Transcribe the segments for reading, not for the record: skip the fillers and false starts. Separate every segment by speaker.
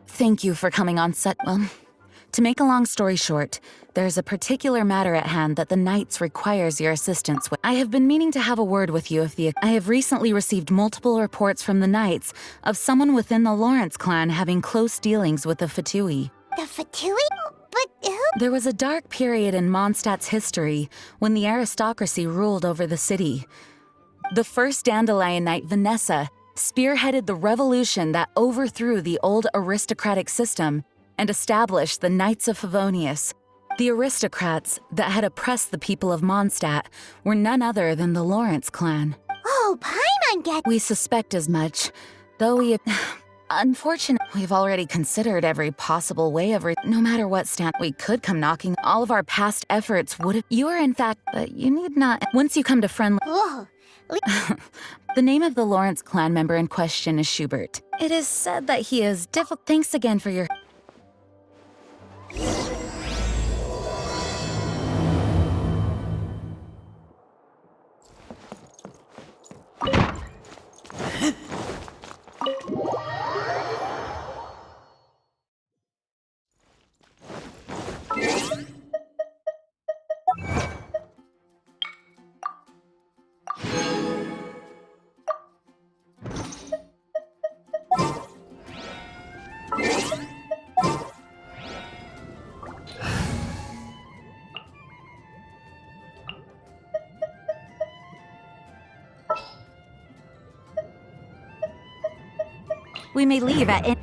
Speaker 1: Thank you for coming on set. Well, to make a long story short, there's a particular matter at hand that the Knights requires your assistance with. I have been meaning to have a word with you if I have recently received multiple reports from the Knights of someone within the Lawrence clan having close dealings with the Fatui.
Speaker 2: The Fatui? But who?
Speaker 1: There was a dark period in Mondstadt's history when the aristocracy ruled over the city. The first Dandelion Knight, Vanessa, spearheaded the revolution that overthrew the old aristocratic system and established the Knights of Favonius. The aristocrats that had oppressed the people of Mondstadt were none other than the Lawrence clan.
Speaker 2: Oh, Paimon get.
Speaker 1: We suspect as much, though unfortunately, we've already considered every possible way of no matter what stand we could come knocking, all of our past efforts would have. You are in fact, but you need not. Once you come to friendly.
Speaker 2: Whoa.
Speaker 1: The name of the Lawrence clan member in question is Schubert. It is said that he is difficult. Thanks again for your. We may leave at.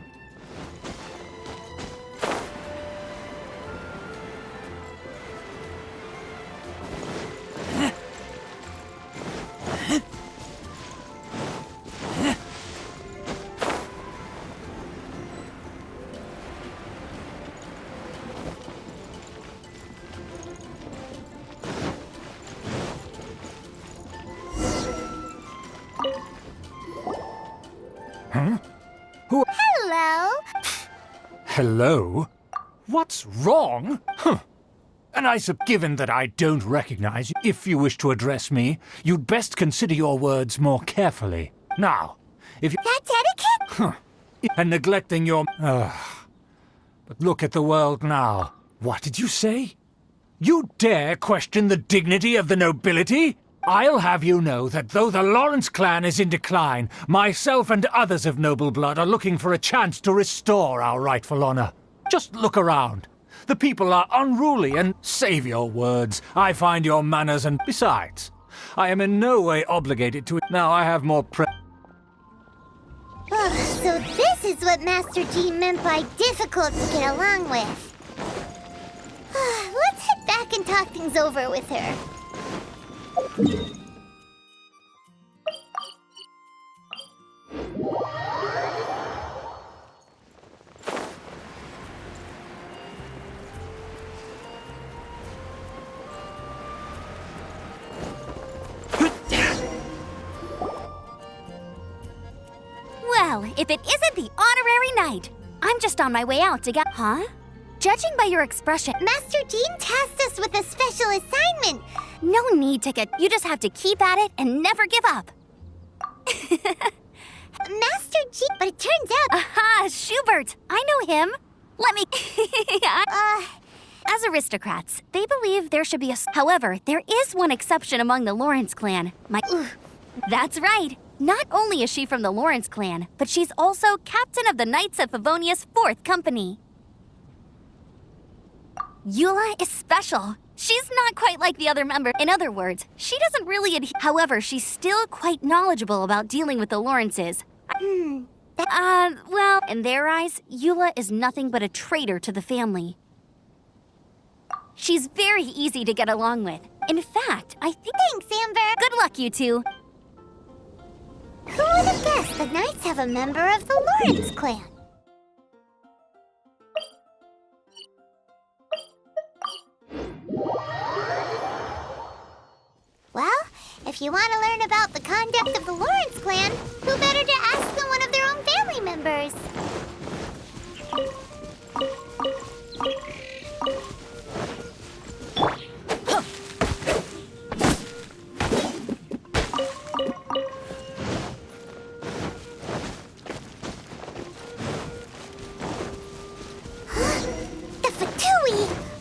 Speaker 2: Hello?
Speaker 3: Hello? What's wrong? Huh. And given that I don't recognize you, if you wish to address me, you'd best consider your words more carefully. Now, if you...
Speaker 2: That's etiquette?
Speaker 3: Huh. And neglecting your... But look at the world now. What did you say? You dare question the dignity of the nobility? I'll have you know that though the Lawrence clan is in decline, myself and others of noble blood are looking for a chance to restore our rightful honor. Just look around. The people are unruly and, save your words, I find your manners and besides, I am in no way obligated to it. Now I have more
Speaker 2: So this is what Master G meant by difficult to get along with. Let's head back and talk things over with her.
Speaker 4: Well, if it isn't the honorary knight, I'm just on my way out to get... Huh? Judging by your expression...
Speaker 2: Master Jean tasked us with a special assignment.
Speaker 4: No need to get... You just have to keep at it and never give up.
Speaker 2: Master Jean... But it turns out...
Speaker 4: Aha, Schubert! I know him. Let me... As aristocrats, they believe there should be a... However, there is one exception among the Lawrence clan. That's right. Not only is she from the Lawrence clan, but she's also captain of the Knights of Favonius' 4th Company. Eula is special. She's not quite like the other member. In other words, she doesn't really However, she's still quite knowledgeable about dealing with the Lawrences. Well, in their eyes, Eula is nothing but a traitor to the family. She's very easy to get along with. In fact, I think...
Speaker 2: Thanks, Amber.
Speaker 4: Good luck, you two.
Speaker 2: Who would have guessed the Knights have a member of the Lawrence clan? If you want to learn about the conduct of the Lawrence clan, who better to ask than one of their own family members?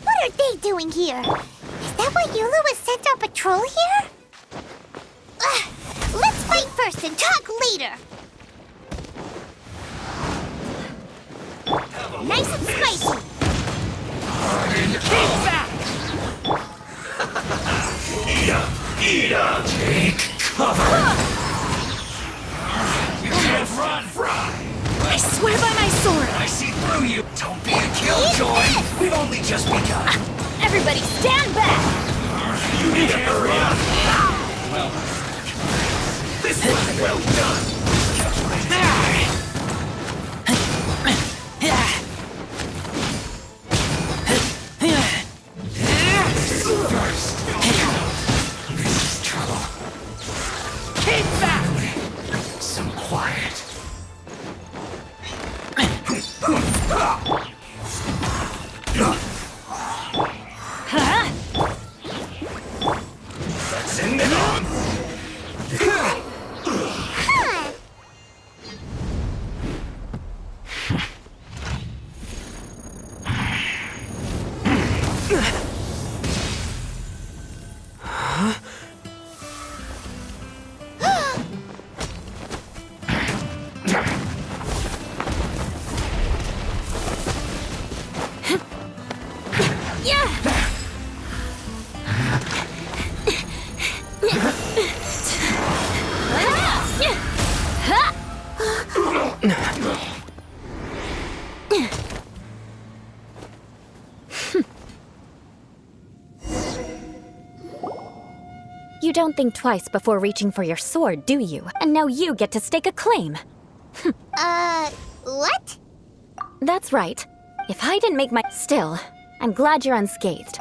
Speaker 2: What are they doing here? Is that why Eula was sent on patrol here? Let's fight first and talk later. Nice and spicy.
Speaker 3: Keep back! Eat up! Take cover! You can't run!
Speaker 1: I swear by my sword!
Speaker 3: I see through you! Don't be a killjoy! We've only just begun!
Speaker 1: Everybody stand back!
Speaker 3: You need to hurry up! Well, this was well done! First! This is trouble. Keep back! Some quiet. Let's end it on.
Speaker 1: You don't think twice before reaching for your sword, do you? And now you get to stake a claim.
Speaker 2: What?
Speaker 1: That's right. If I didn't make my... Still, I'm glad you're unscathed.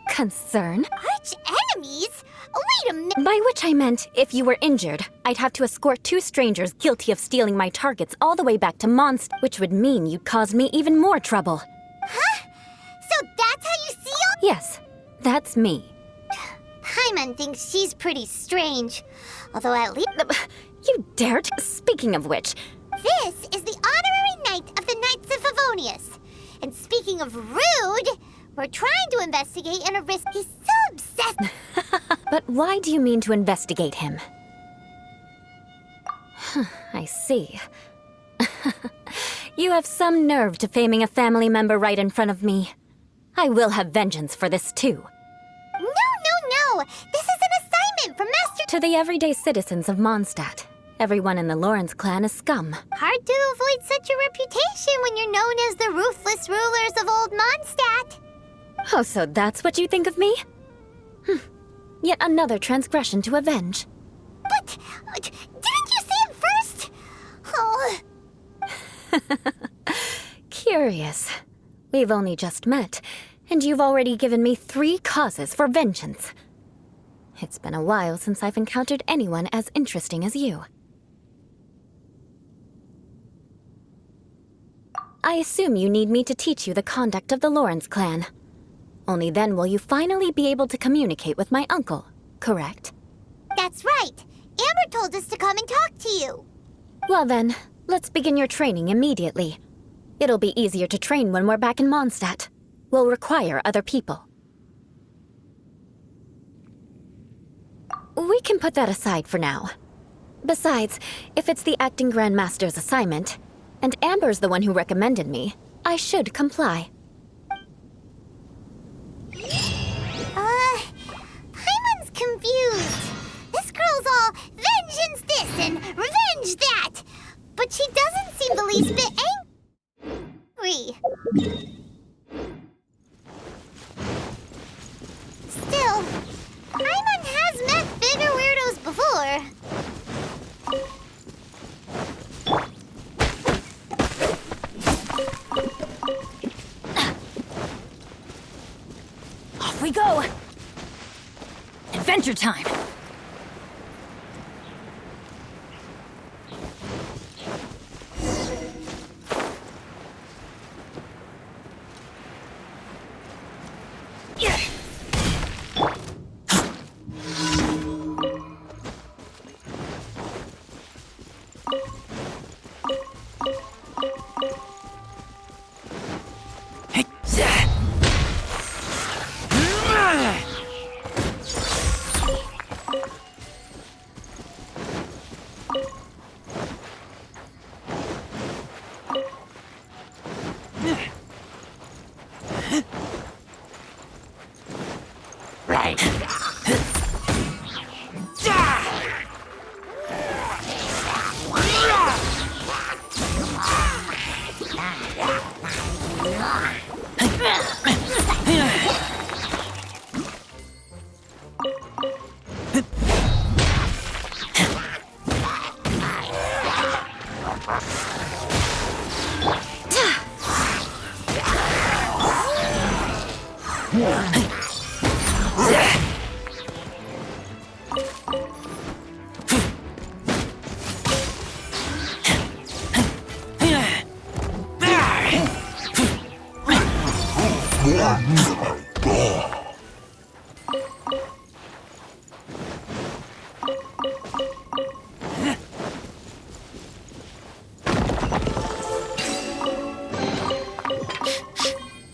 Speaker 1: Concern?
Speaker 2: Arch enemies? Wait a minute.
Speaker 1: By which I meant, if you were injured, I'd have to escort 2 strangers guilty of stealing my targets all the way back to Mondstadt, which would mean you'd cause me even more trouble.
Speaker 2: Huh? So that's how you see all?
Speaker 1: Yes, that's me.
Speaker 2: Paimon thinks she's pretty strange. Although at least...
Speaker 1: You dare to... Speaking of which...
Speaker 2: This is the honorary knight of the Knights of Favonius. And speaking of rude, we're trying to investigate an arrest. He's so obsessed.
Speaker 1: But why do you mean to investigate him? I see. You have some nerve to faming a family member right in front of me. I will have vengeance for this too.
Speaker 2: No. This is an assignment from Master...
Speaker 1: To the everyday citizens of Mondstadt, everyone in the Lawrence clan is scum.
Speaker 2: Hard to avoid such a reputation when you're known as the ruthless rulers of Old Mondstadt.
Speaker 1: Oh, so that's what you think of me? Yet another transgression to avenge.
Speaker 2: But... didn't you see him first? Oh...
Speaker 1: Curious. We've only just met, and you've already given me 3 causes for vengeance. It's been a while since I've encountered anyone as interesting as you. I assume you need me to teach you the conduct of the Lawrence clan. Only then will you finally be able to communicate with my uncle, correct?
Speaker 2: That's right. Amber told us to come and talk to you.
Speaker 1: Well then, let's begin your training immediately. It'll be easier to train when we're back in Mondstadt. We'll require other people. We can put that aside for now. Besides, if it's the acting Grandmaster's assignment, and Amber's the one who recommended me, I should comply.
Speaker 2: Paimon's confused. This girl's all vengeance this and revenge that. But she doesn't seem the least bit angry. Still, Paimon has met bigger weirdos before.
Speaker 1: Off we go! Adventure time!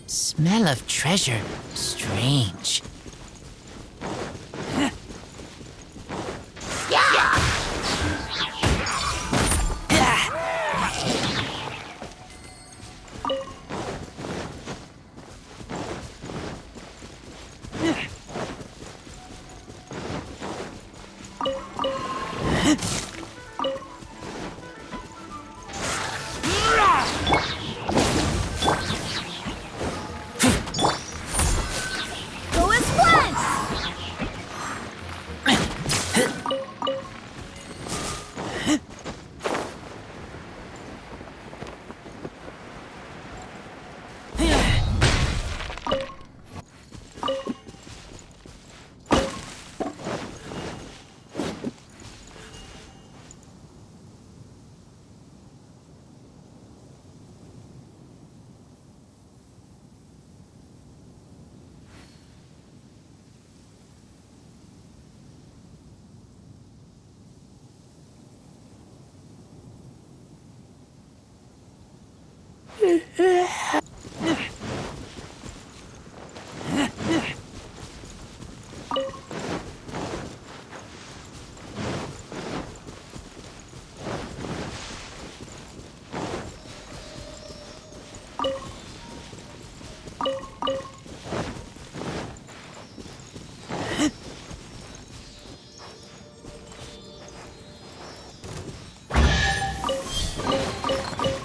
Speaker 5: Smell of treasure. Strange.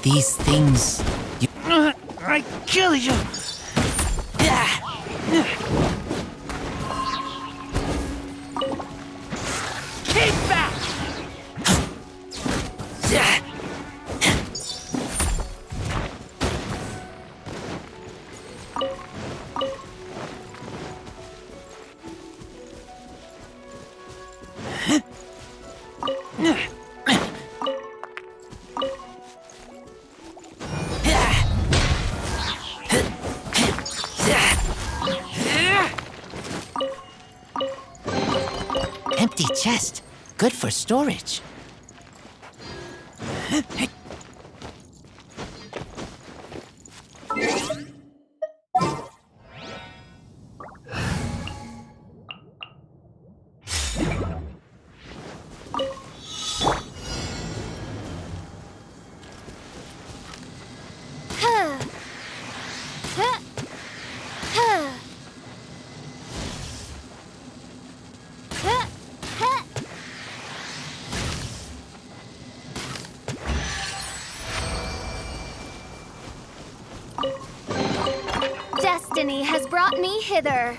Speaker 5: These things...
Speaker 3: I kill you! Keep back!
Speaker 5: Empty chest. Good for storage.
Speaker 4: Destiny has brought me hither.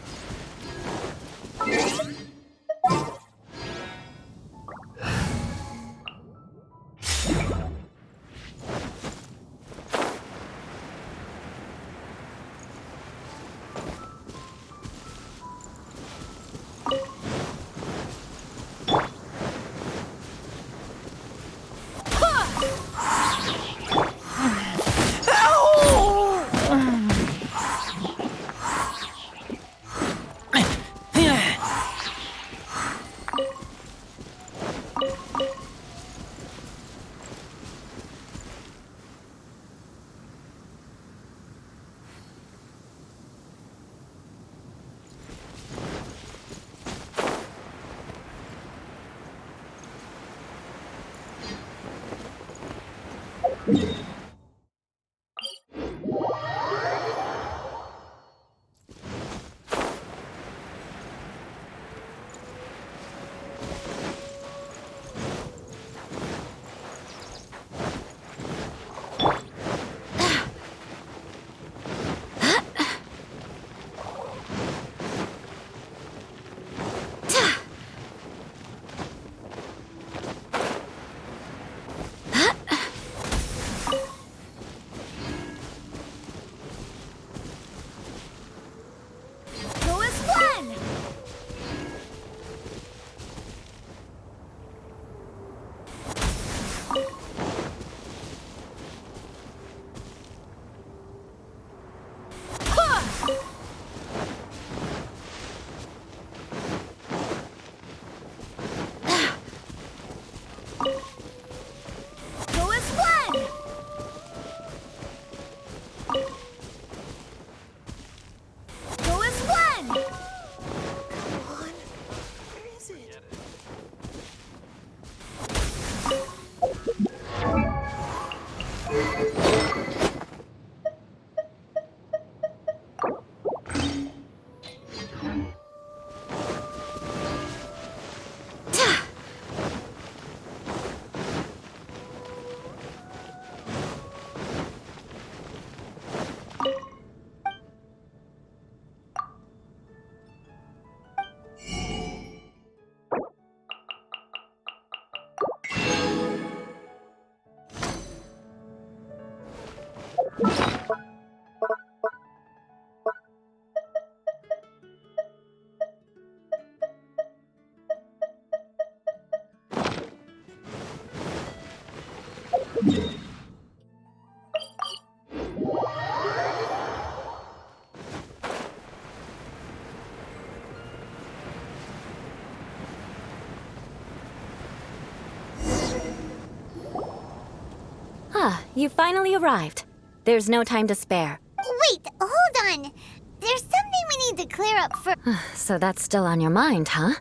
Speaker 1: Ah, you finally arrived. There's no time to spare.
Speaker 2: Wait, hold on. There's something we need to clear up first.
Speaker 1: So that's still on your mind, huh?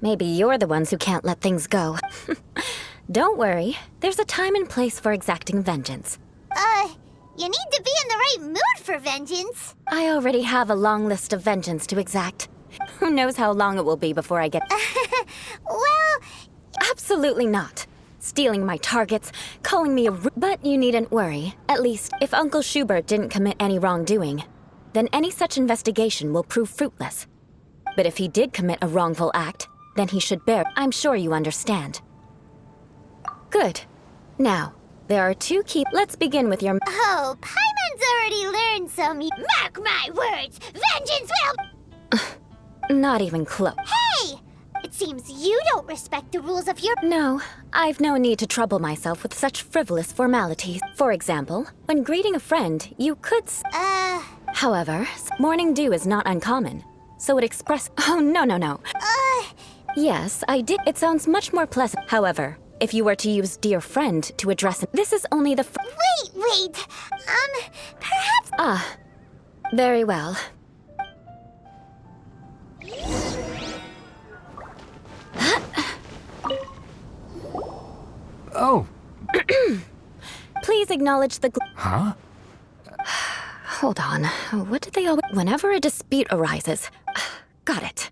Speaker 1: Maybe you're the ones who can't let things go. Don't worry. There's a time and place for exacting vengeance.
Speaker 2: You need to be in the right mood for vengeance.
Speaker 1: I already have a long list of vengeance to exact. Who knows how long it will be before I get...
Speaker 2: Well,
Speaker 1: Absolutely not. Stealing my targets, calling me a... But you needn't worry. At least, if Uncle Schubert didn't commit any wrongdoing, then any such investigation will prove fruitless. But if he did commit a wrongful act, then he should bear... I'm sure you understand. Good. Now, there are two key... Let's begin with your...
Speaker 2: oh, Paimon's already learned some... Mark my words, vengeance will...
Speaker 1: Not even close.
Speaker 2: Hey! It seems you don't respect the rules of your...
Speaker 1: No, I've no need to trouble myself with such frivolous formalities. For example, when greeting a friend, you could... However, morning dew is not uncommon, so it express... Oh, no. Yes, I did. It sounds much more pleasant. However, if you were to use dear friend to address him, this is only the...
Speaker 2: Wait, perhaps...
Speaker 1: Ah, very well.
Speaker 3: Oh.
Speaker 1: Please acknowledge the...
Speaker 3: Huh?
Speaker 1: Hold on. What did they always... Whenever a dispute arises... Got it.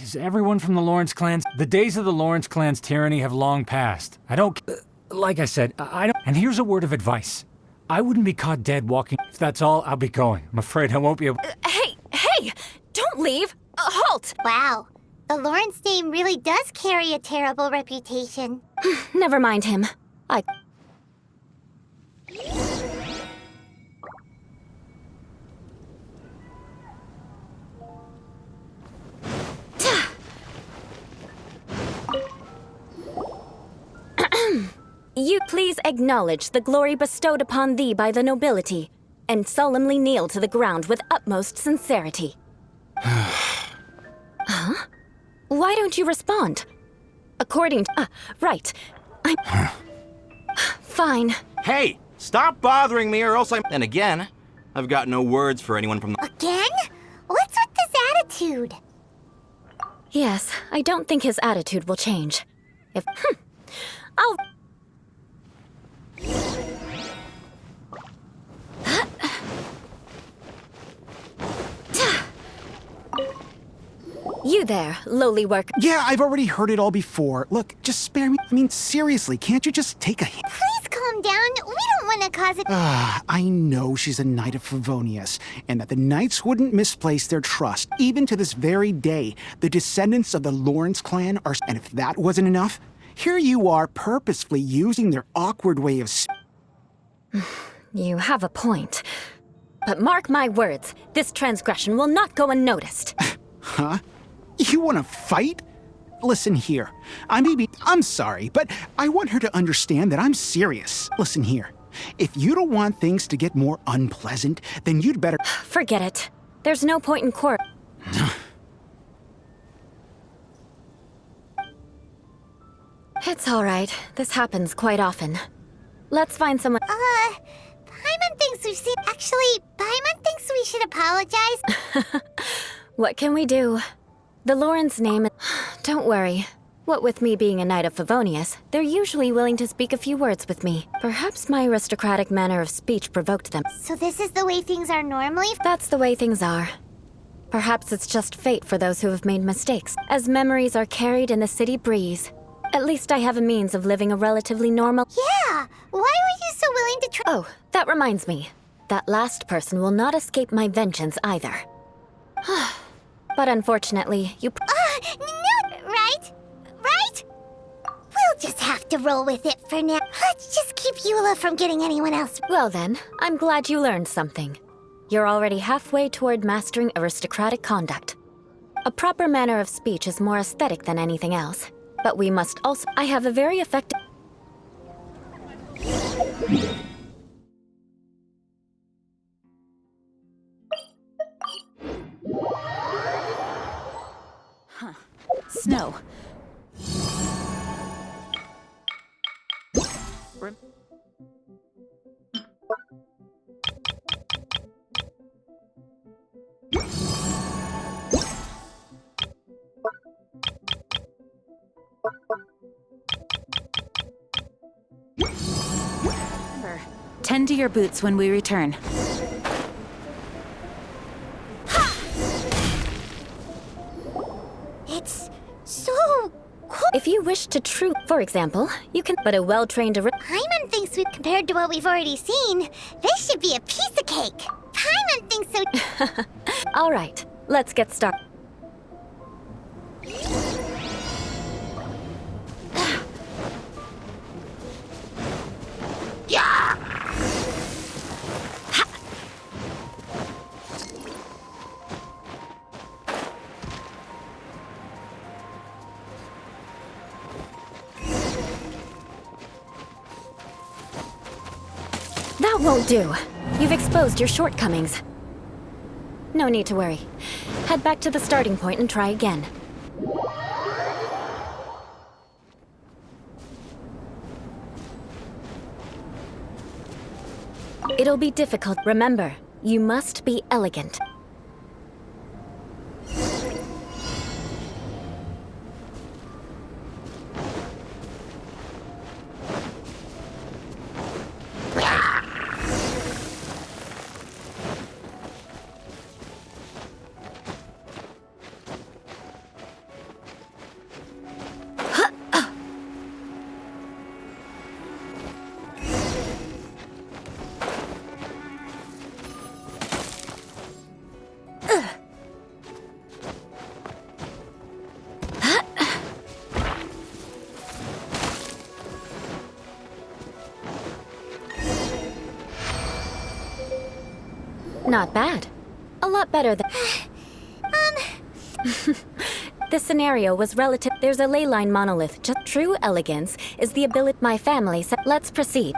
Speaker 3: Is everyone from the Lawrence clans? The days of the Lawrence clan's tyranny have long passed. I don't... like I said, I don't... And here's a word of advice. I wouldn't be caught dead walking. If that's all, I'll be going. I'm afraid I won't be able...
Speaker 1: Hey! Don't leave! Halt!
Speaker 2: Wow, the Lawrence name really does carry a terrible reputation.
Speaker 1: Never mind him. You please acknowledge the glory bestowed upon thee by the nobility, and solemnly kneel to the ground with utmost sincerity. Huh? Why don't you respond? According to... right. I'm... Fine.
Speaker 6: Hey, stop bothering me or else I'm... And again, I've got no words for anyone from the...
Speaker 2: Again? What's with this attitude?
Speaker 1: Yes, I don't think his attitude will change. If... I'll... You there, lowly work...
Speaker 7: Yeah, I've already heard it all before. Look, just spare me. I mean, seriously, can't you just take a hint?
Speaker 2: Please calm down. We don't want to cause it...
Speaker 7: I know she's a knight of Favonius, and that the knights wouldn't misplace their trust. Even to this very day, the descendants of the Lawrence clan are... And if that wasn't enough, here you are purposefully using their awkward way of...
Speaker 1: You have a point. But mark my words, this transgression will not go unnoticed.
Speaker 7: Huh? You want to fight? Listen here. I'm sorry, but I want her to understand that I'm serious. Listen here. If you don't want things to get more unpleasant, then you'd better...
Speaker 1: Forget it. There's no point in court. It's all right. This happens quite often. Let's find someone...
Speaker 2: Paimon thinks we've seen... Actually, Paimon thinks we should apologize.
Speaker 1: What can we do? The Lawrence name... Don't worry. What with me being a knight of Favonius, they're usually willing to speak a few words with me. Perhaps my aristocratic manner of speech provoked them.
Speaker 2: So this is the way things are normally?
Speaker 1: That's the way things are. Perhaps it's just fate for those who have made mistakes, as memories are carried in the city breeze. At least I have a means of living a relatively normal...
Speaker 2: Yeah! Why were you so willing to try...
Speaker 1: Oh, that reminds me. That last person will not escape my vengeance either. But unfortunately, you...
Speaker 2: No, right? Right? We'll just have to roll with it for now. Let's just keep Eula from getting anyone else.
Speaker 8: Well then, I'm glad you learned something. You're already halfway toward mastering aristocratic conduct. A proper manner of speech is more aesthetic than anything else. But we must also... I have a very effective...
Speaker 1: Snow. Remember, tend to your boots when we return.
Speaker 2: It's so cool.
Speaker 8: If you wish to for example, you can... But a well-trained...
Speaker 2: Paimon thinks we compared to what we've already seen. This should be a piece of cake. Paimon thinks so.
Speaker 8: All right, let's get started. That won't do. You've exposed your shortcomings. No need to worry. Head back to the starting point and try again. It'll be difficult. Remember, you must be elegant. Not bad. A lot better than... This scenario was relative... There's a ley line monolith. Just true elegance is the ability my family said. Let's proceed.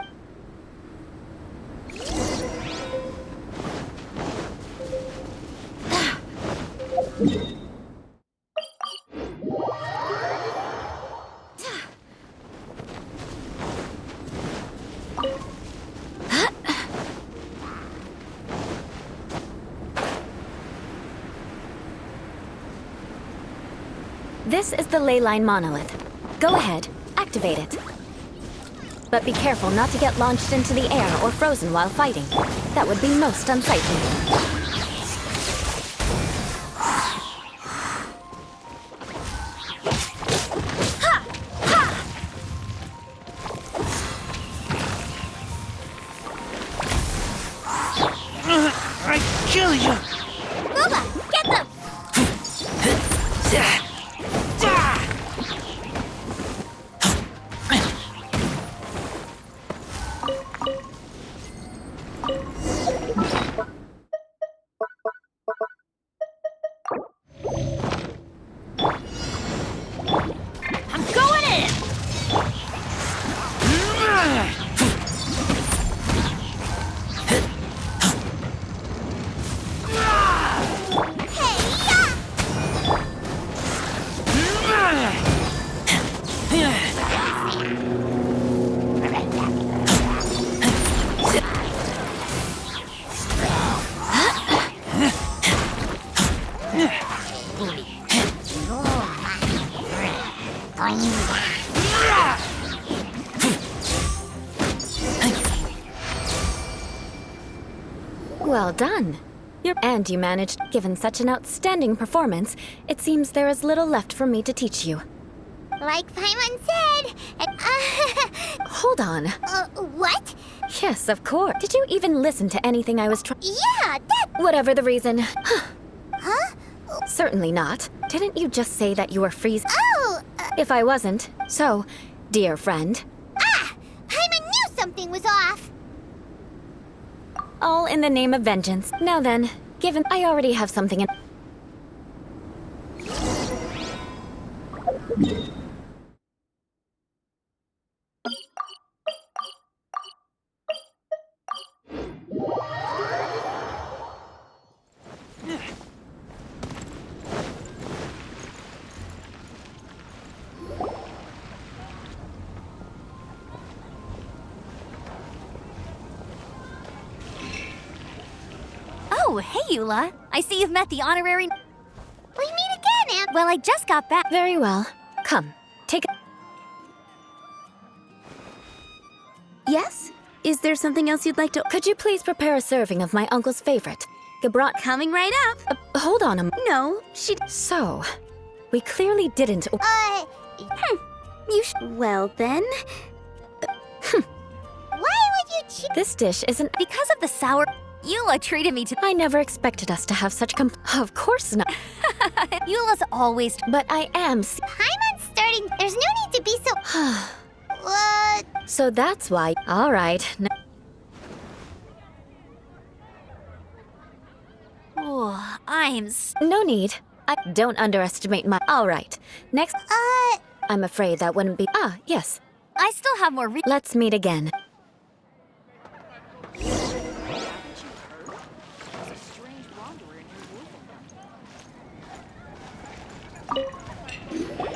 Speaker 8: This is the ley line monolith. Go ahead, activate it. But be careful not to get launched into the air or frozen while fighting. That would be most unsightly.
Speaker 5: I kill you!
Speaker 2: Booba, get them!
Speaker 4: I'm going in!
Speaker 8: Well done. And you managed. Given such an outstanding performance, it seems there is little left for me to teach you.
Speaker 2: Like Paimon said,
Speaker 8: Hold on.
Speaker 2: what?
Speaker 8: Yes, of course. Did you even listen to anything I was trying?
Speaker 2: Yeah, that...
Speaker 8: Whatever the reason.
Speaker 2: Huh?
Speaker 8: Certainly not. Didn't you just say that you were freeze?
Speaker 2: Oh!
Speaker 8: If I wasn't, so, dear friend.
Speaker 2: Paimon knew something was
Speaker 8: All in the name of vengeance. Now then, given I already have something in...
Speaker 4: Oh, hey, Eula. I see you've met the honorary...
Speaker 2: We meet again, Amp.
Speaker 4: Well, I just got back.
Speaker 8: Very well. Come, take a...
Speaker 9: Yes? Is there something else you'd like to...
Speaker 8: Could you please prepare a serving of my uncle's favorite? Gabrat...
Speaker 9: Coming right up.
Speaker 8: Hold on a m...
Speaker 9: No, she...
Speaker 8: So, we clearly didn't...
Speaker 9: Well, then...
Speaker 2: Why would you choose?
Speaker 8: This dish isn't...
Speaker 4: Because of the sour... Eula treated me to...
Speaker 8: I never expected us to have such Of course not.
Speaker 4: Eula's always...
Speaker 8: But I am...
Speaker 2: Paimon's starting. There's no need to be so... What?
Speaker 8: So that's why... All right.
Speaker 4: Oh, I'm...
Speaker 8: No need. Don't underestimate my... All right. Next... I'm afraid that wouldn't be... Ah, yes.
Speaker 4: I still have more...
Speaker 8: Let's meet again.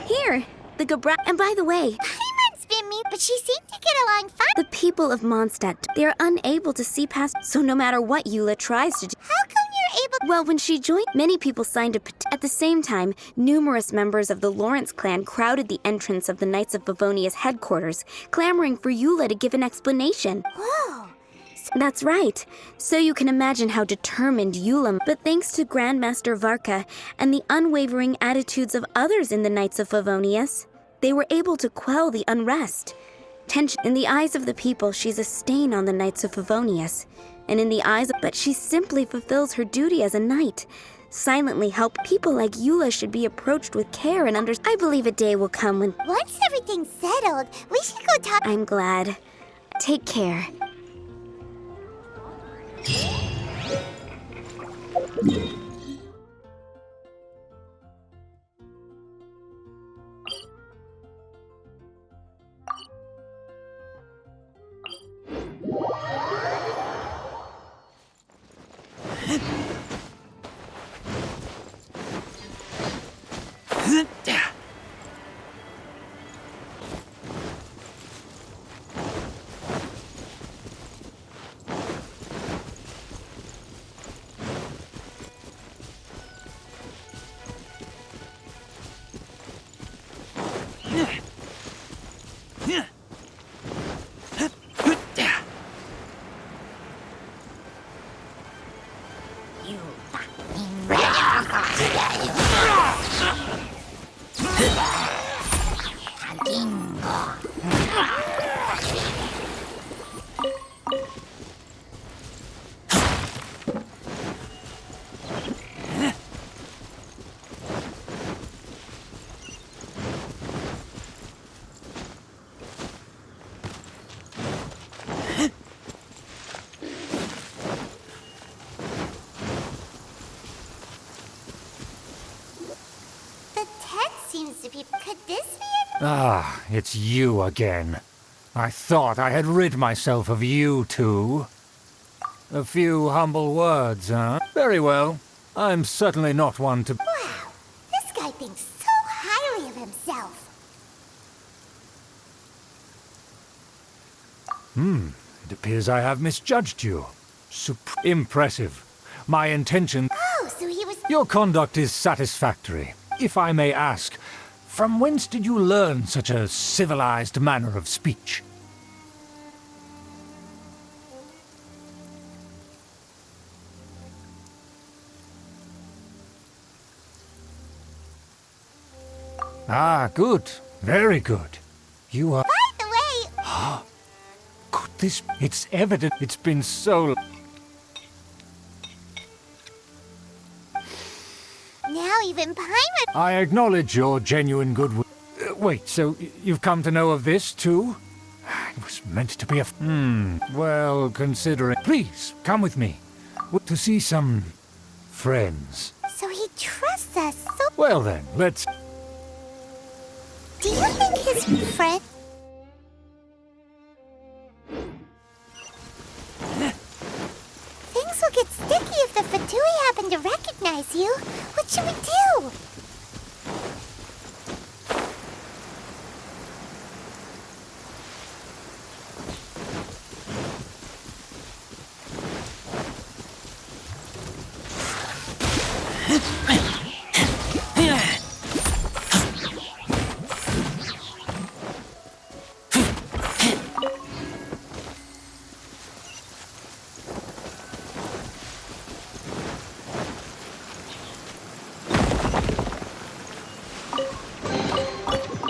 Speaker 9: Here, the Gabrat... And by the way,
Speaker 2: Paimon's been mean, but she seemed to get along fine.
Speaker 9: the people of Mondstadt, they are unable to see past... So no matter what Eula tries to do...
Speaker 2: How come you're able?
Speaker 9: Well, when she joined, many people signed a petition. At the same time, numerous members of the Lawrence clan crowded the entrance of the Knights of Favonia's headquarters, clamoring for Eula to give an explanation.
Speaker 2: Whoa.
Speaker 9: That's right. So you can imagine how determined Eula... But thanks to Grandmaster Varka and the unwavering attitudes of others in the Knights of Favonius, they were able to quell the unrest. Tension in the eyes of the people, she's a stain on the Knights of Favonius. And in the eyes of... But she simply fulfills her duty as a knight. Silently help people like Eula should be approached with care and I believe a day will come when...
Speaker 2: Once everything's settled, we should go talk.
Speaker 9: I'm glad. Take care.
Speaker 2: Could this be it?
Speaker 3: Ah, it's you again. I thought I had rid myself of you two. A few humble words, huh? Very well. I'm certainly not one to...
Speaker 2: Wow, this guy thinks so highly of himself.
Speaker 3: It appears I have misjudged you. Impressive. My intention...
Speaker 2: Oh, so he was...
Speaker 3: Your conduct is satisfactory. If I may ask, from whence did you learn such a civilized manner of speech? Ah, good. Very good. You are...
Speaker 2: By the way...
Speaker 3: Could this... It's evident it's been so...
Speaker 2: Now even Paimon...
Speaker 3: I acknowledge your genuine goodwill. Wait, so you've come to know of this, too? It was meant to be a... well, considering... Please, come with me. To see some... friends.
Speaker 2: So he trusts us so...
Speaker 3: Well then, let's...
Speaker 2: Do you think his friend... Things will get sticky if the Fatui happen to recognize you. What should we do?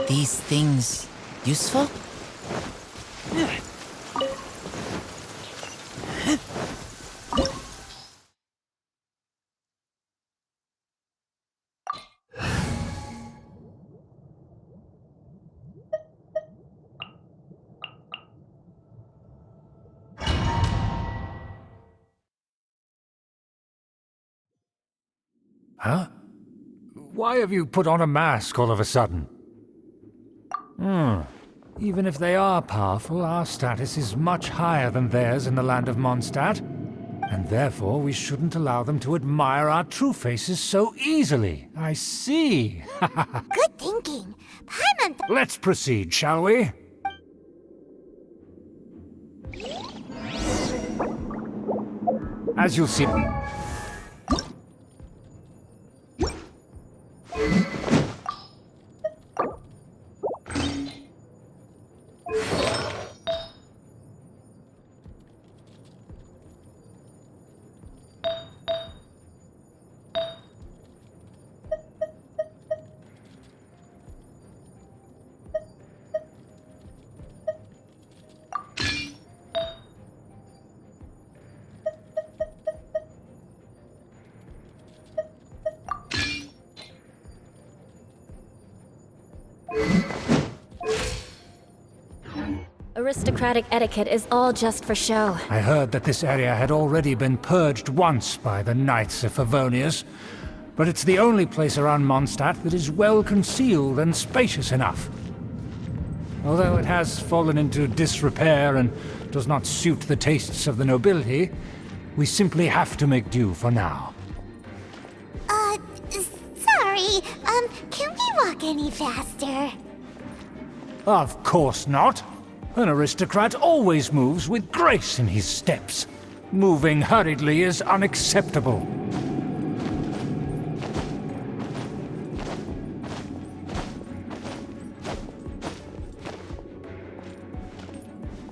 Speaker 5: These things useful?
Speaker 3: Huh? Why have you put on a mask all of a sudden? Even if they are powerful, our status is much higher than theirs in the land of Mondstadt, and therefore we shouldn't allow them to admire our true faces so easily. I see.
Speaker 2: Good thinking. Paimon...
Speaker 3: Let's proceed, shall we? As you'll see...
Speaker 8: Aristocratic etiquette is all just for show.
Speaker 3: I heard that this area had already been purged once by the Knights of Favonius, but it's the only place around Mondstadt that is well concealed and spacious enough. Although it has fallen into disrepair and does not suit the tastes of the nobility, we simply have to make do for now.
Speaker 2: Sorry, can we walk any faster?
Speaker 3: Of course not. An aristocrat always moves with grace in his steps. Moving hurriedly is unacceptable.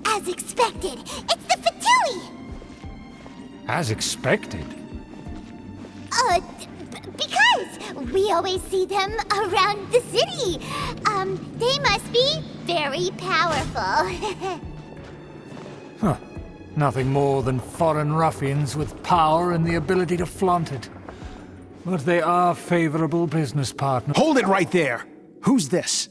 Speaker 2: As expected, it's the Fatui!
Speaker 3: As expected.
Speaker 2: Because we always see them around the city. They must be very powerful.
Speaker 3: Huh. Nothing more than foreign ruffians with power and the ability to flaunt it. But they are favorable business partners.
Speaker 7: Hold it right there! Who's this?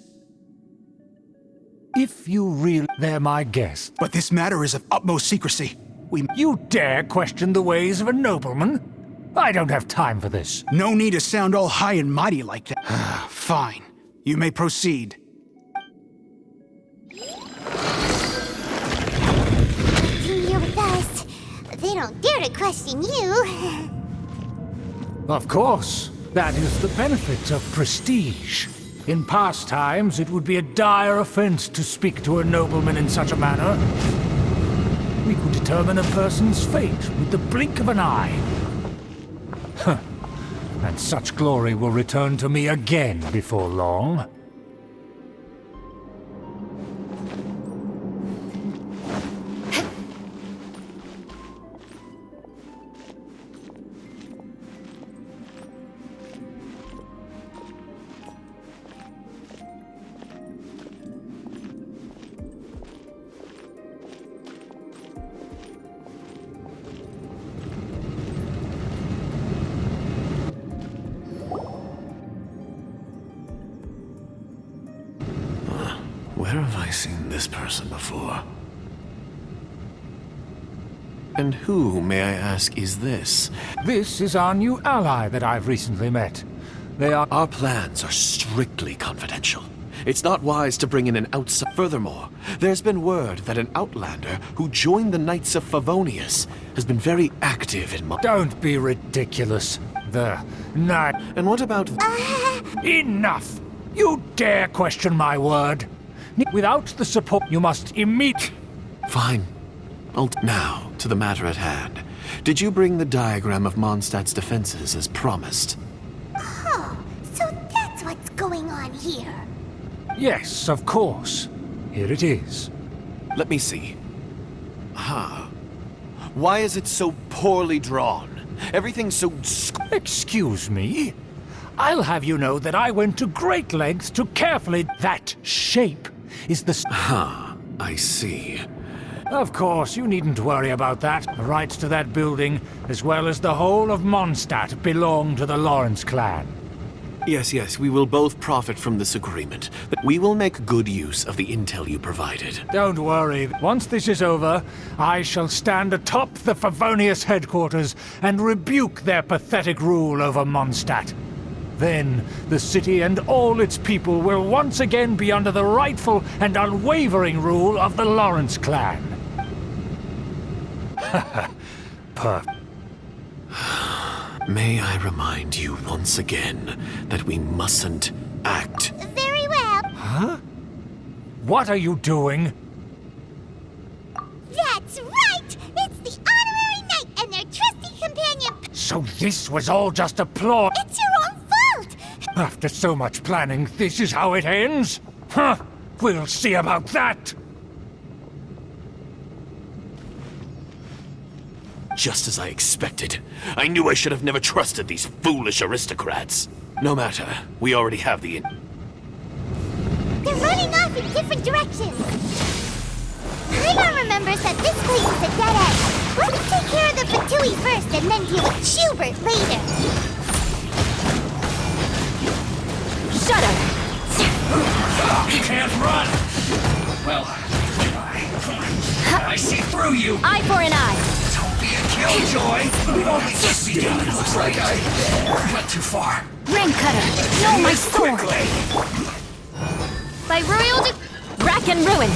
Speaker 3: If you really... They're my guests.
Speaker 7: But this matter is of utmost secrecy.
Speaker 3: You dare question the ways of a nobleman? I don't have time for this.
Speaker 7: No need to sound all high and mighty like that. Fine. You may proceed.
Speaker 2: You're with us. They don't dare to question you.
Speaker 3: Of course. That is the benefit of prestige. In past times, it would be a dire offense to speak to a nobleman in such a manner. We could determine a person's fate with the blink of an eye. Huh. And such glory will return to me again before long.
Speaker 10: Where have I seen this person before? And who, may I ask, is this?
Speaker 3: This is our new ally that I've recently met. They are...
Speaker 10: Our plans are strictly confidential. It's not wise to bring in an outsider. Furthermore, there's been word that an outlander who joined the Knights of Favonius has been very active in...
Speaker 3: Don't be ridiculous. The night...
Speaker 10: And what about...
Speaker 3: Enough! You dare question my word? Without the support, you must immediately...
Speaker 10: Fine. Now, to the matter at hand. Did you bring the diagram of Mondstadt's defenses as promised?
Speaker 2: Oh, so that's what's going on here.
Speaker 3: Yes, of course. Here it is.
Speaker 10: Let me see. Why is it so poorly drawn? Everything's so...
Speaker 3: Excuse me? I'll have you know that I went to great lengths to carefully... That shape is the...
Speaker 10: I see.
Speaker 3: Of course, you needn't worry about that. The rights to that building, as well as the whole of Mondstadt, belong to the Lawrence clan.
Speaker 10: Yes, we will both profit from this agreement. But we will make good use of the intel you provided.
Speaker 3: Don't worry. Once this is over, I shall stand atop the Favonius headquarters and rebuke their pathetic rule over Mondstadt. Then, the city and all its people will once again be under the rightful and unwavering rule of the Lawrence clan. Perfect.
Speaker 10: May I remind you once again that we mustn't act.
Speaker 2: Very well.
Speaker 3: Huh? What are you doing?
Speaker 2: That's right! It's the honorary knight and their trusty companion.
Speaker 3: So this was all just a ploy?
Speaker 2: It's your own fault!
Speaker 3: After so much planning, this is how it ends? Huh? We'll see about that!
Speaker 10: Just as I expected. I knew I should have never trusted these foolish aristocrats. No matter, we already have the...
Speaker 2: They're running off in different directions. Paimon remembers that this place is a dead end. Let's take care of the Fatui first and then deal with Schubert later.
Speaker 4: Shut up!
Speaker 11: You can't run! Well, I see through you!
Speaker 4: Eye for an eye!
Speaker 11: Don't be a killjoy! We've only just begun. Looks like I went too far.
Speaker 4: Ring cutter! No, my sword!
Speaker 11: Quickly!
Speaker 4: By royal rack and ruin!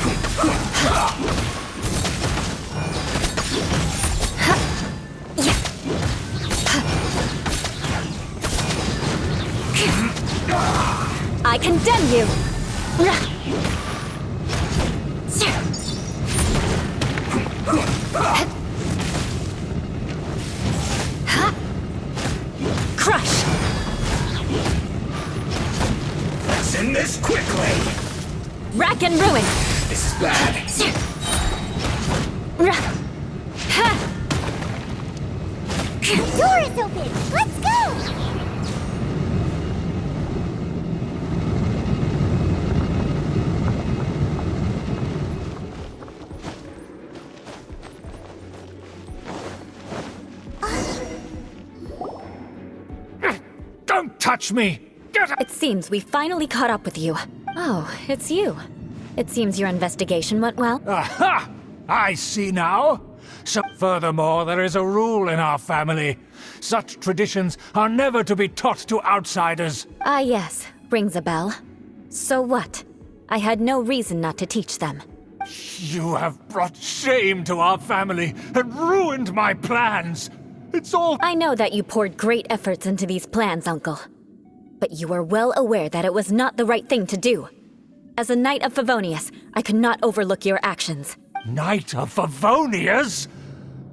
Speaker 4: I condemn you! Crush!
Speaker 11: Let's end this quickly!
Speaker 4: Rack and ruin!
Speaker 11: This is bad.
Speaker 2: The door is open! Let's go!
Speaker 3: Don't touch me! Get up!
Speaker 8: It seems we finally caught up with you. Oh, it's you. It seems your investigation went well.
Speaker 3: Aha! I see now. So, furthermore, there is a rule in our family. Such traditions are never to be taught to outsiders.
Speaker 8: Ah, yes. Rings a bell. So what? I had no reason not to teach them.
Speaker 3: You have brought shame to our family and ruined my plans. It's all...
Speaker 8: I know that you poured great efforts into these plans, Uncle. But you were well aware that it was not the right thing to do. As a Knight of Favonius, I could not overlook your actions.
Speaker 3: Knight of Favonius?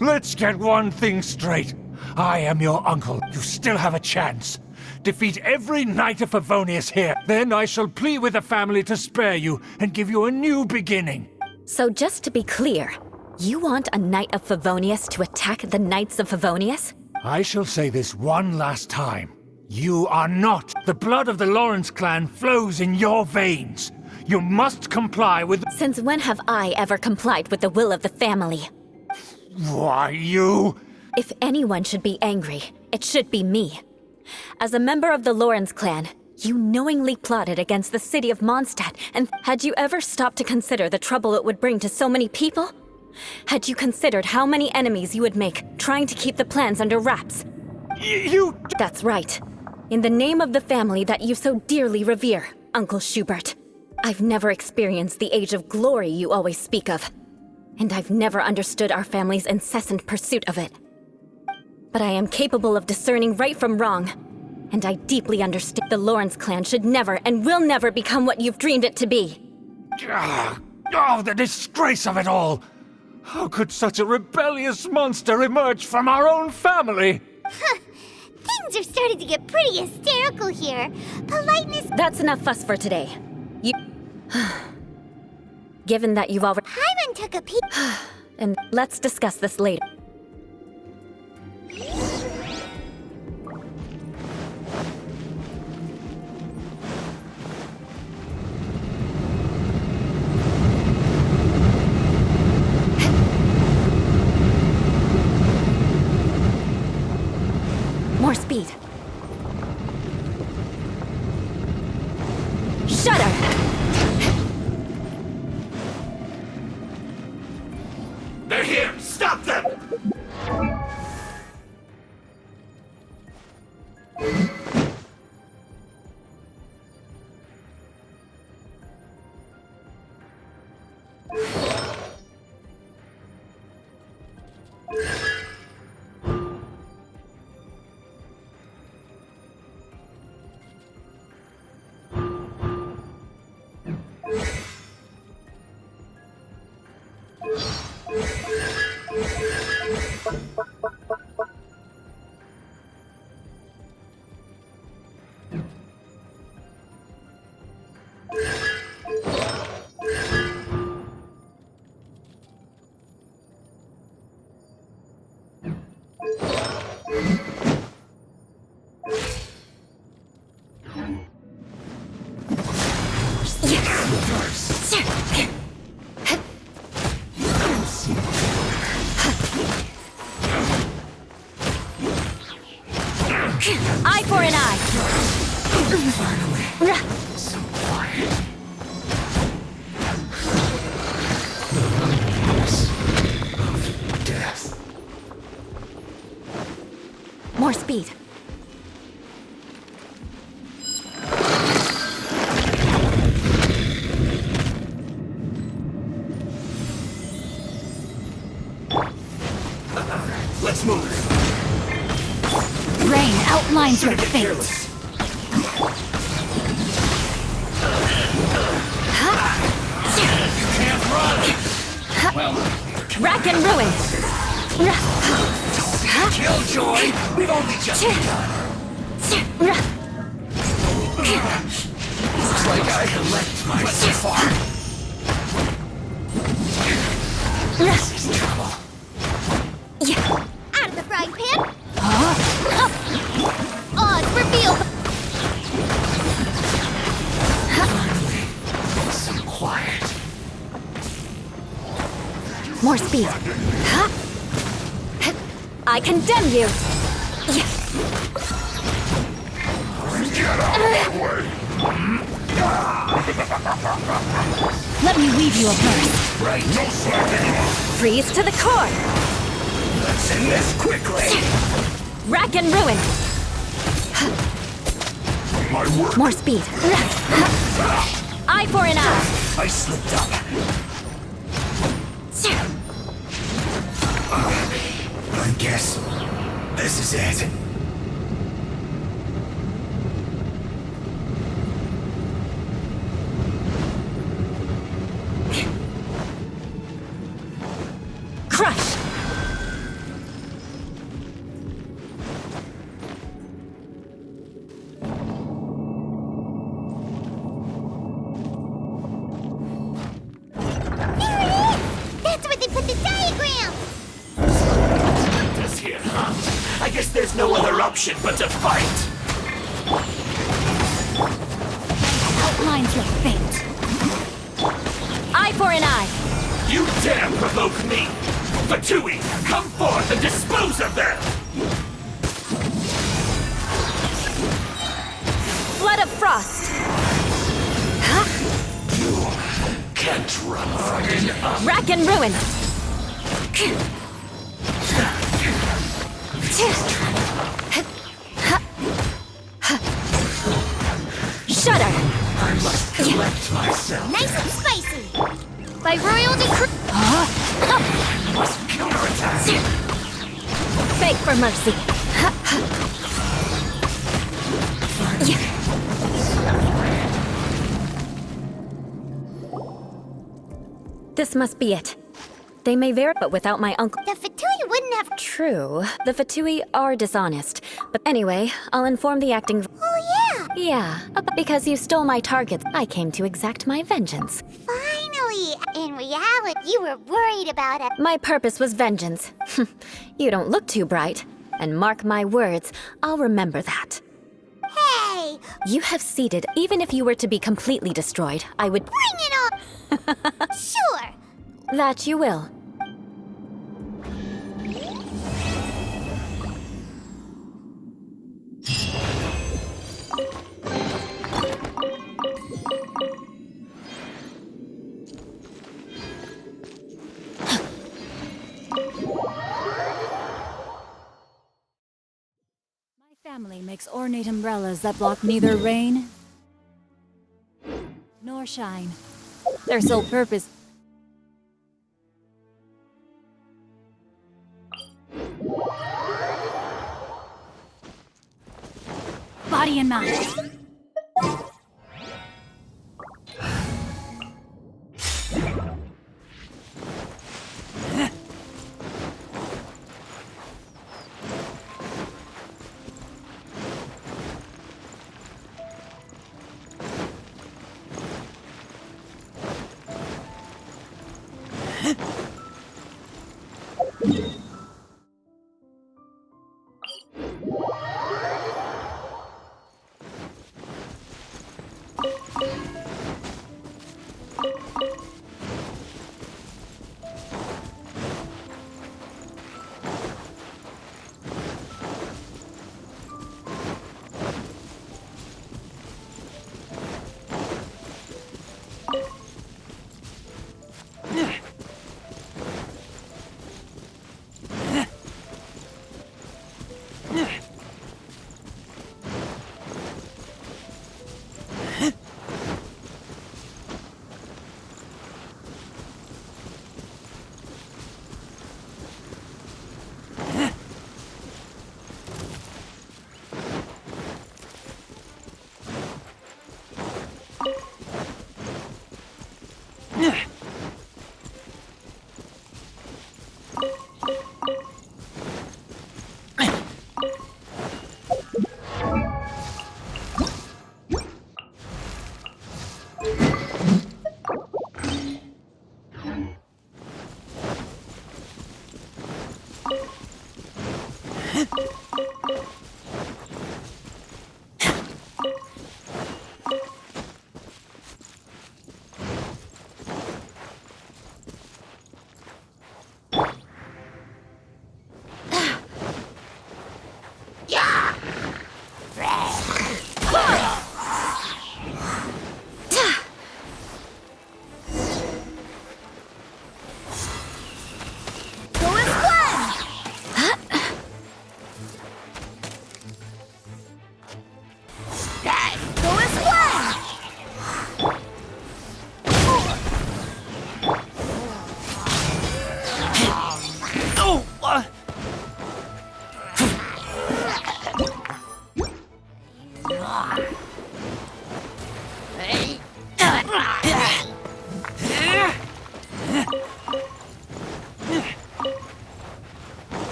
Speaker 3: Let's get one thing straight. I am your uncle. You still have a chance. Defeat every Knight of Favonius here. Then I shall plead with the family to spare you and give you a new beginning.
Speaker 8: So just to be clear, you want a Knight of Favonius to attack the Knights of Favonius?
Speaker 3: I shall say this one last time. You are not. The blood of the Lawrence clan flows in your veins. You must comply with...
Speaker 8: Since when have I ever complied with the will of the family?
Speaker 3: Why, you...
Speaker 8: If anyone should be angry, it should be me. As a member of the Lawrence clan, You knowingly plotted against the city of Mondstadt, and had you ever stopped to consider the trouble it would bring to so many people? Had you considered how many enemies you would make, trying to keep the plans under wraps?
Speaker 3: You...
Speaker 8: That's right. In the name of the family that you so dearly revere, Uncle Schubert. I've never experienced the age of glory you always speak of. And I've never understood our family's incessant pursuit of it. But I am capable of discerning right from wrong. And I deeply understand the Lawrence clan should never and will never become what you've dreamed it to be.
Speaker 3: Oh, the disgrace of it all! How could such a rebellious monster emerge from our own family?
Speaker 2: Things are starting to get pretty hysterical here. Politeness...
Speaker 8: That's enough fuss for today. You... Given that you've already...
Speaker 2: Paimon took a peek...
Speaker 8: And let's discuss this later. More speed. Shudder!
Speaker 11: They're here! Stop them!
Speaker 8: Eye for an eye.
Speaker 11: Finally. So quiet. Of death.
Speaker 8: More speed.
Speaker 11: Let's move.
Speaker 1: Rain outlines your fate.
Speaker 11: You can't run! Well,
Speaker 8: Rack and ruin.
Speaker 11: Killjoy! We've only just begun. Looks like I collect my so far. This is trouble.
Speaker 2: Out of the frying pan! Odds revealed!
Speaker 11: Finally, some quiet.
Speaker 8: More speed. I condemn you.
Speaker 11: Get out of my way!
Speaker 1: Let me weave you a verse.
Speaker 11: Right, no slacking off.
Speaker 8: Freeze to the core.
Speaker 11: Let's end this quickly.
Speaker 8: Rack and ruin.
Speaker 11: My work.
Speaker 8: More speed. Eye for an eye.
Speaker 11: I slipped up. I guess this is it.
Speaker 8: Crush.
Speaker 2: That's where they put the diagram!
Speaker 11: This here, huh? I guess there's no other option but to fight.
Speaker 1: Outlines your fate.
Speaker 8: Eye for an eye.
Speaker 11: You dare provoke me! Fatui, come forth and dispose of them!
Speaker 8: Flood of frost!
Speaker 11: Can't run from it.
Speaker 8: Rack and ruin! Shudder!
Speaker 11: I must collect myself.
Speaker 2: Nice and spicy. By royal decree.
Speaker 11: Must counterattack.
Speaker 8: Beg for mercy. This must be it. They may vary, but without my uncle.
Speaker 2: The Fatui wouldn't have.
Speaker 8: True, the Fatui are dishonest. But anyway, I'll inform the acting.
Speaker 2: Oh, yeah.
Speaker 8: Yeah, because you stole my targets, I came to exact my vengeance.
Speaker 2: Finally. In reality, you were worried about it.
Speaker 8: My purpose was vengeance. You don't look too bright. And mark my words, I'll remember that.
Speaker 2: Hey.
Speaker 8: You have ceded. Even if you were to be completely destroyed, I would.
Speaker 2: Bring it on. Sure.
Speaker 8: That you will.
Speaker 1: My family makes ornate umbrellas that block neither rain nor shine. Their sole purpose. Body and mind.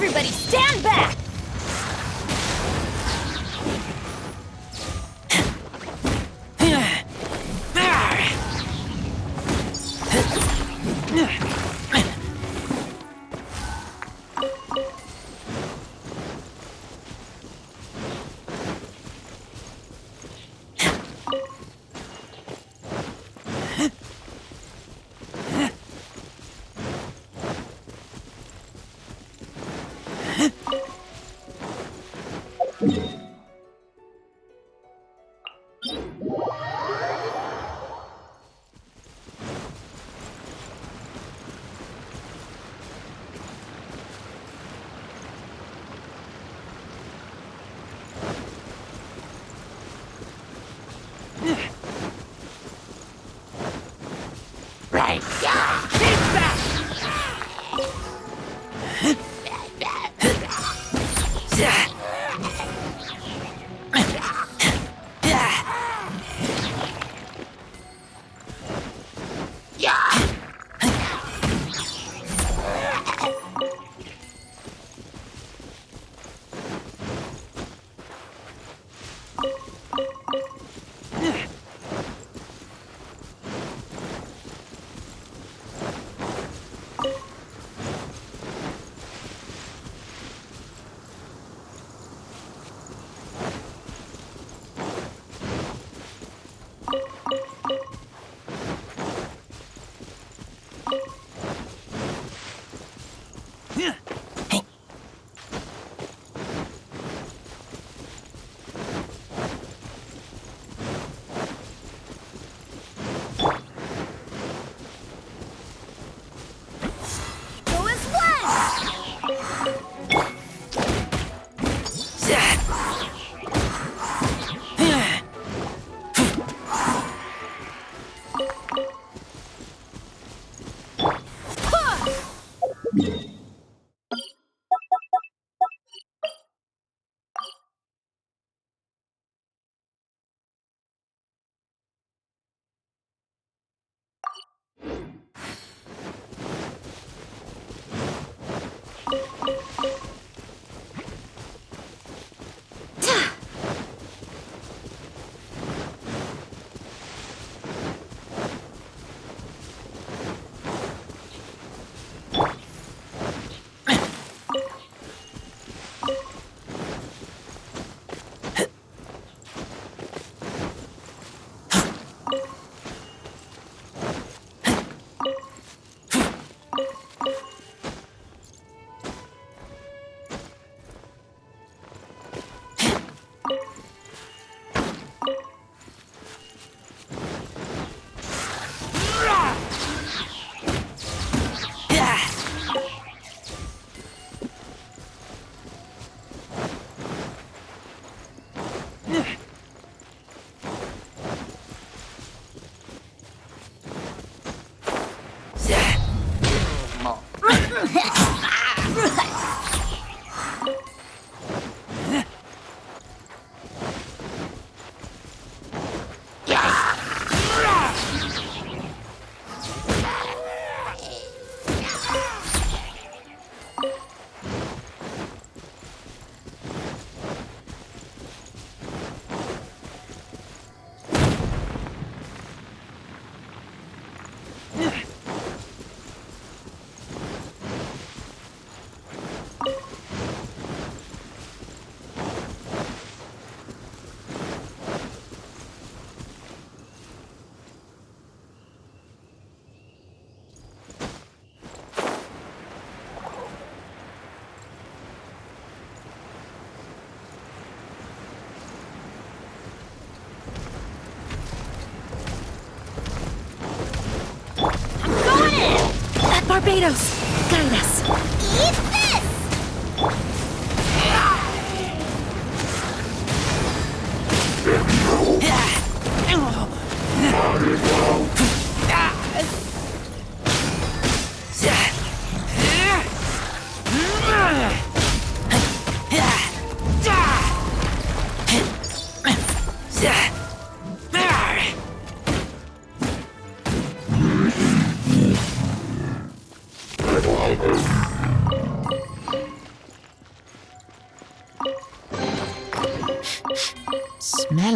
Speaker 4: Everybody stand back!
Speaker 1: Barbados! Guide us!
Speaker 2: Eat this!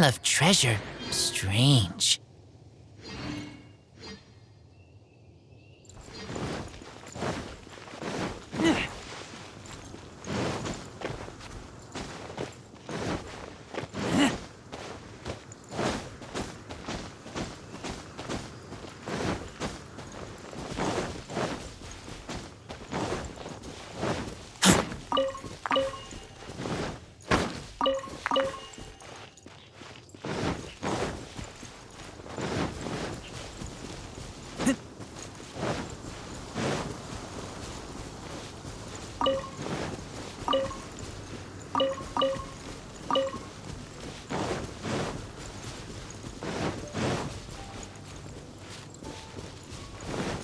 Speaker 5: smell of treasure strange.